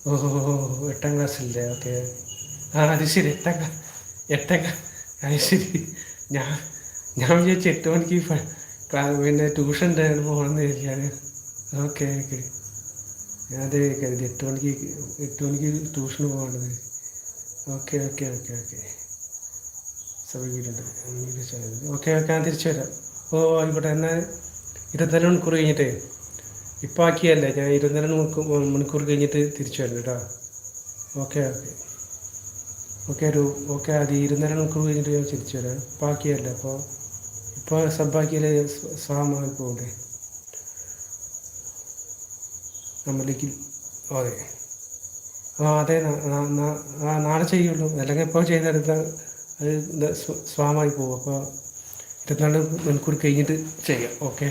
ഓ 8ാം ക്ലാസ്സിലെ ഓക്കെ. അത് ശരി. അത് ശരി. ഞാൻ ഞാൻ വിചാരിച്ചു 8 മണിക്ക് പിന്നെ ട്യൂഷൻ പോകണമെന്ന് വിചാരിച്ചാൽ. Okay okay. അത് കരുതി 8 മണിക്ക് ട്യൂഷന് പോകേണ്ടത്. Okay okay okay okay. സമീപിക്കുന്നുണ്ട്. ഓക്കെ ഓക്കെ, ഞാൻ തിരിച്ചു വരാം. ഓ ആയിക്കോട്ടെ. എന്നാൽ 24 മണിക്കൂർ കഴിഞ്ഞിട്ട് ഇപ്പം ആക്കിയല്ലേ, ഞാൻ 24 മണിക്കൂർ കഴിഞ്ഞിട്ട് തിരിച്ചു വരണം കേട്ടോ. Okay okay okay. ഓക്കെ, അത് 24 മണിക്കൂർ കഴിഞ്ഞിട്ട് ഞാൻ തിരിച്ചു വരാം. ഇപ്പം ആക്കിയല്ലേ, ഇപ്പോൾ സബ്ബാക്കിയാലേ സാമായി പോകണ്ടേ നമ്മളിലേക്ക്. അതെ. അതെ. നാളെ ചെയ്യുള്ളൂ, അല്ലെങ്കിൽ ഇപ്പോൾ ചെയ്തെടുത്താൽ അത് സ്വാമായി പോകും. അപ്പോൾ 24 മണിക്കൂർ കഴിഞ്ഞിട്ട് ചെയ്യാം. ഓക്കെ.